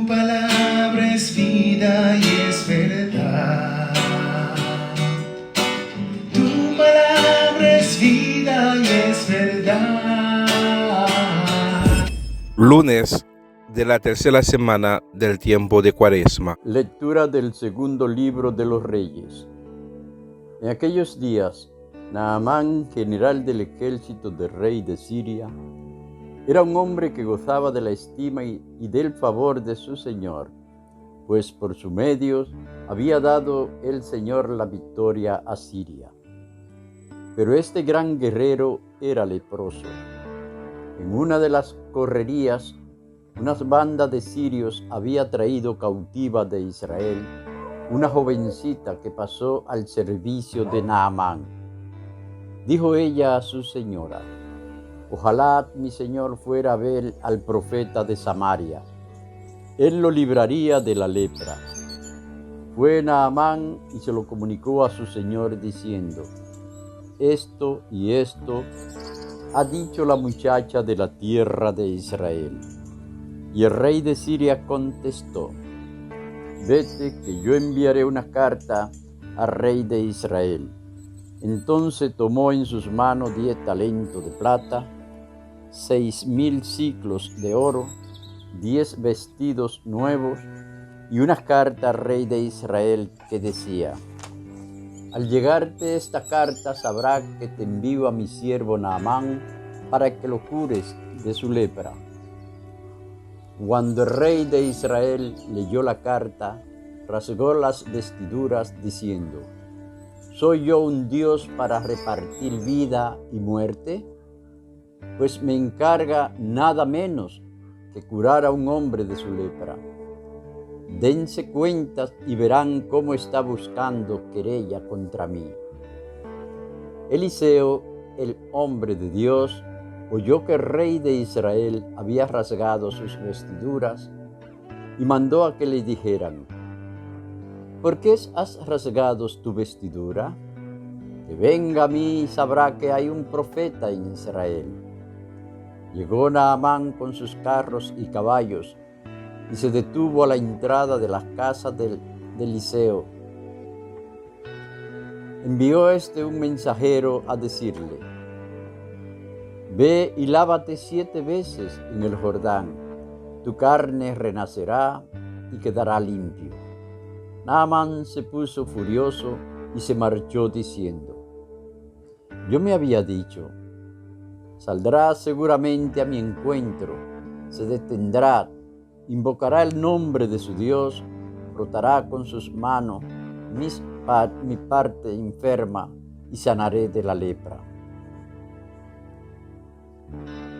palabra es vida y es verdad. Tu palabra es vida y es verdad. Lunes de la tercera semana del tiempo de Cuaresma. Lectura del segundo libro de los Reyes. En aquellos días, Naamán, general del ejército del rey de Siria, era un hombre que gozaba de la estima y del favor de su Señor, pues por su medio había dado el Señor la victoria a Siria. Pero este gran guerrero era leproso. En una de las correrías, unas bandas de sirios había traído cautiva de Israel una jovencita que pasó al servicio de Naamán. Dijo ella a su señora: ojalá mi señor fuera a ver al profeta de Samaria. Él lo libraría de la lepra. Fue Naamán y se lo comunicó a su señor diciendo: esto y esto ha dicho la muchacha de la tierra de Israel. Y el rey de Siria contestó: vete, que yo enviaré una carta al rey de Israel. Entonces tomó en sus manos 10 talentos de plata, 6,000 siclos de oro, 10 vestidos nuevos y una carta al rey de Israel que decía: al llegarte esta carta sabrá que te envío a mi siervo Naamán para que lo cures de su lepra. Cuando el rey de Israel leyó la carta, rasgó las vestiduras diciendo: ¿soy yo un Dios para repartir vida y muerte? Pues me encarga nada menos que curar a un hombre de su lepra. Dense cuenta y verán cómo está buscando querella contra mí. Eliseo, el hombre de Dios, oyó que el rey de Israel había rasgado sus vestiduras y mandó a que le dijeran: ¿por qué has rasgado tu vestidura? Que venga a mí y sabrá que hay un profeta en Israel. Llegó Naamán con sus carros y caballos y se detuvo a la entrada de la casa de Eliseo. Envió un mensajero a decirle: ve y lávate 7 veces en el Jordán, tu carne renacerá y quedará limpio. Naamán se puso furioso y se marchó diciendo: yo me había dicho, saldrá seguramente a mi encuentro, se detendrá, invocará el nombre de su Dios, frotará con sus manos mi parte enferma y sanaré de la lepra.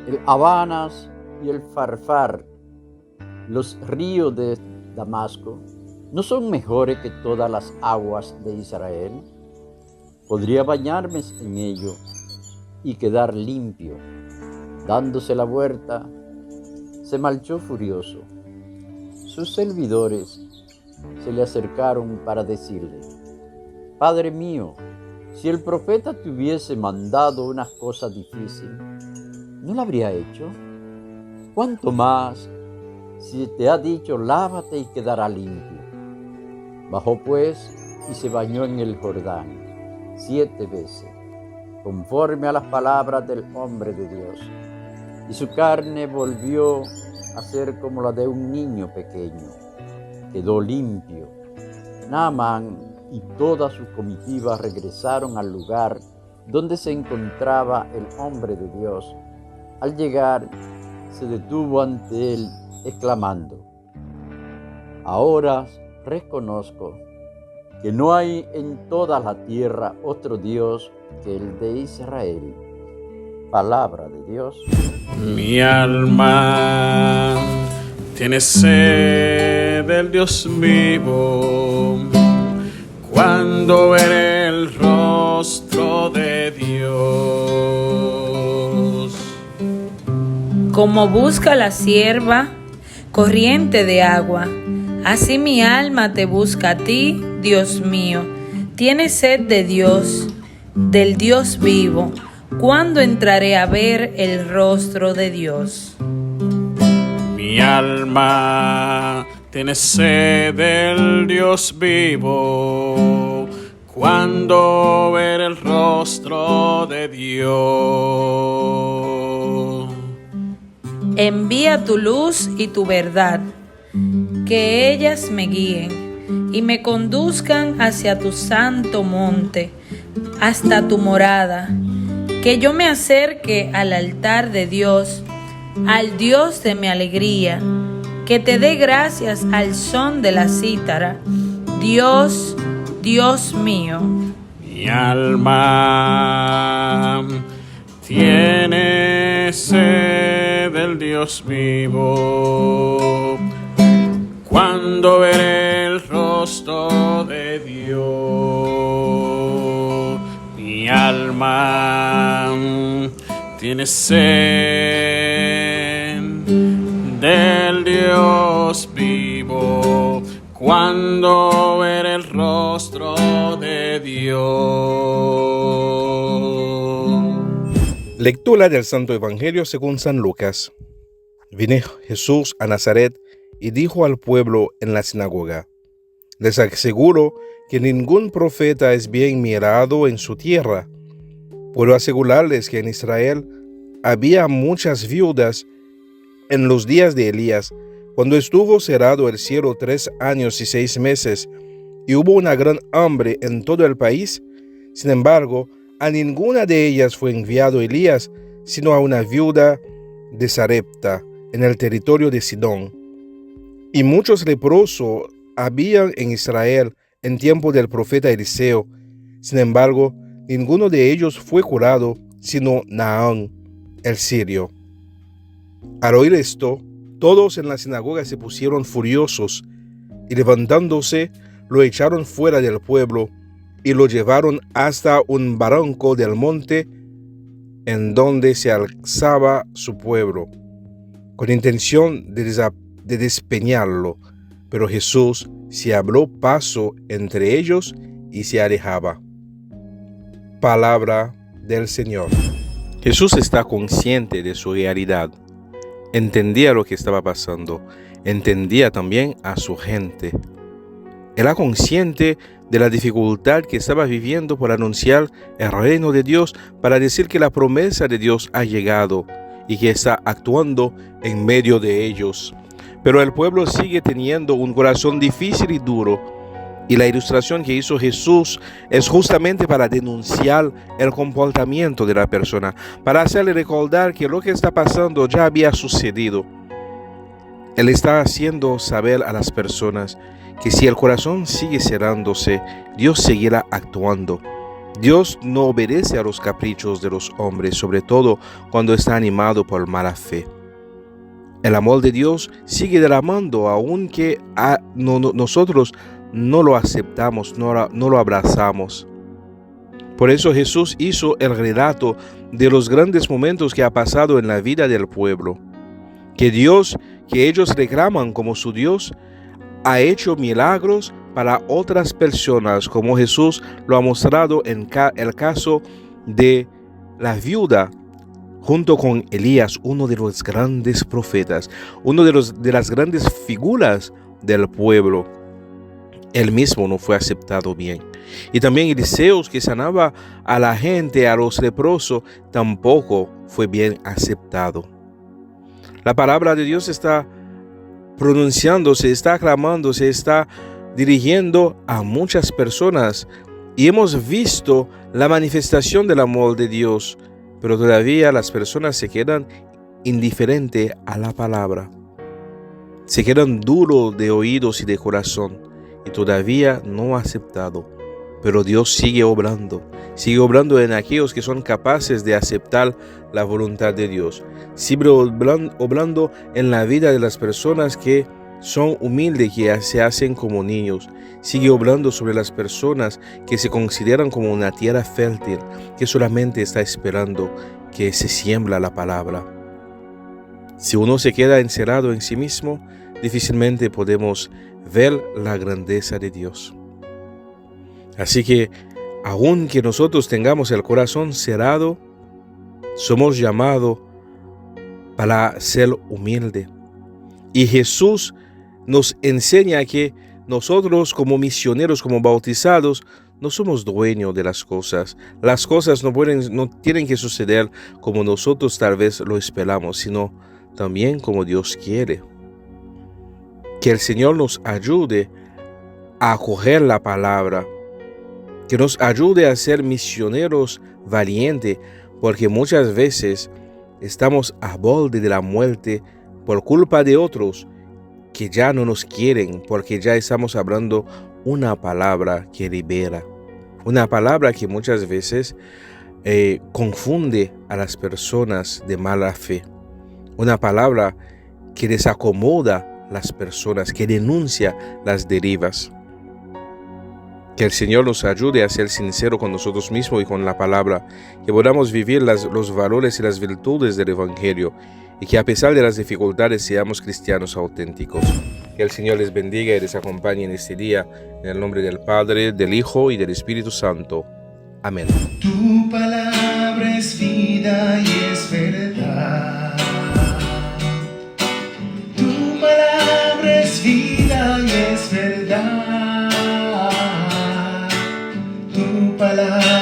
El Abanas y el Farfar, los ríos de Damasco, ¿no son mejores que todas las aguas de Israel? Podría bañarme en ello y quedar limpio. Dándose la vuelta, se marchó furioso. Sus servidores se le acercaron para decirle: Padre mío, si el profeta te hubiese mandado una cosa difícil, ¿no la habría hecho? ¿Cuánto más si te ha dicho lávate y quedará limpio? Bajó pues y se bañó en el Jordán 7 veces, conforme a las palabras del hombre de Dios, y su carne volvió a ser como la de un niño pequeño. Quedó limpio. Naamán y toda su comitiva regresaron al lugar donde se encontraba el hombre de Dios. Al llegar, se detuvo ante él, exclamando: ahora reconozco que no hay en toda la tierra otro Dios que el de Israel. Palabra de Dios. Mi alma tiene sed del Dios vivo, cuando veré el rostro de Dios. Como busca la sierva corriente de agua, así mi alma te busca a ti, Dios mío. Tiene sed de Dios, del Dios vivo. ¿Cuándo entraré a ver el rostro de Dios? Mi Mi alma tiene sed del Dios vivo, cuando ver el rostro de Dios. Envía tu luz y tu verdad, que ellas me guíen y me conduzcan hacia tu santo monte, hasta tu morada, que yo me acerque al altar de Dios, al Dios de mi alegría, que te dé gracias al son de la cítara. Dios, Dios mío. Mi alma tiene sed del Dios vivo, cuando veré el rostro de Dios. Mi alma tiene sed del Dios vivo, cuando veré el rostro de Dios. Lectura del Santo Evangelio según San Lucas. Vino Jesús a Nazaret y dijo al pueblo en la sinagoga: les aseguro que ningún profeta es bien mirado en su tierra. Puedo asegurarles que en Israel había muchas viudas en los días de Elías, cuando estuvo cerrado el cielo 3 años y 6 meses, y hubo una gran hambre en todo el país. Sin embargo, a ninguna de ellas fue enviado Elías, sino a una viuda de Sarepta, en el territorio de Sidón. Y muchos leprosos había en Israel en tiempo del profeta Eliseo. Sin embargo, ninguno de ellos fue curado, sino Naamán, el sirio. Al oír esto, todos en la sinagoga se pusieron furiosos, y levantándose, lo echaron fuera del pueblo, y lo llevaron hasta un barranco del monte, en donde se alzaba su pueblo, con intención de despeñarlo. Pero Jesús se abrió paso entre ellos y se alejaba. Palabra del Señor. Jesús está consciente de su realidad. Entendía lo que estaba pasando. Entendía también a su gente. Era consciente de la dificultad que estaba viviendo por anunciar el reino de Dios, para decir que la promesa de Dios ha llegado y que está actuando en medio de ellos. Pero el pueblo sigue teniendo un corazón difícil y duro, y la ilustración que hizo Jesús es justamente para denunciar el comportamiento de la persona, para hacerle recordar que lo que está pasando ya había sucedido. Él está haciendo saber a las personas que si el corazón sigue cerrándose, Dios seguirá actuando. Dios no obedece a los caprichos de los hombres, sobre todo cuando está animado por mala fe. El amor de Dios sigue derramando, aunque nosotros no lo aceptamos, no lo abrazamos. Por eso Jesús hizo el relato de los grandes momentos que ha pasado en la vida del pueblo. Que Dios, que ellos reclaman como su Dios, ha hecho milagros para otras personas, como Jesús lo ha mostrado en el caso de la viuda, junto con Elías, uno de los grandes profetas, uno de las grandes figuras del pueblo. Él mismo no fue aceptado bien. Y también Eliseo, que sanaba a la gente, a los leprosos, tampoco fue bien aceptado. La palabra de Dios está pronunciándose, está aclamando, se está dirigiendo a muchas personas, y hemos visto la manifestación del amor de Dios, pero todavía las personas se quedan indiferentes a la palabra, se quedan duros de oídos y de corazón, y todavía no aceptado. Pero Dios sigue obrando en aquellos que son capaces de aceptar la voluntad de Dios. Sigue obrando en la vida de las personas que son humildes, que se hacen como niños. Sigue obrando sobre las personas que se consideran como una tierra fértil, que solamente está esperando que se siembra la palabra. Si uno se queda encerrado en sí mismo, difícilmente podemos ver la grandeza de Dios. Así que, aunque nosotros tengamos el corazón cerrado, somos llamados para ser humildes Y Jesús nos enseña que nosotros como misioneros, como bautizados, no somos dueños de las cosas. Las cosas no tienen que suceder como nosotros tal vez lo esperamos, sino también como Dios quiere. Que el Señor nos ayude a acoger la palabra, que nos ayude a ser misioneros valientes, porque muchas veces estamos a borde de la muerte por culpa de otros que ya no nos quieren, porque ya estamos hablando una palabra que libera, una palabra que muchas veces confunde a las personas de mala fe, una palabra que desacomoda las personas, que denuncia las derivas. Que el Señor nos ayude a ser sinceros con nosotros mismos y con la palabra, que podamos vivir los valores y las virtudes del Evangelio, y que a pesar de las dificultades seamos cristianos auténticos. Que el Señor les bendiga y les acompañe en este día, en el nombre del Padre, del Hijo y del Espíritu Santo. Amén. Tu palabra es vida y es verdad. Tu palabra es vida y es verdad. Tu palabra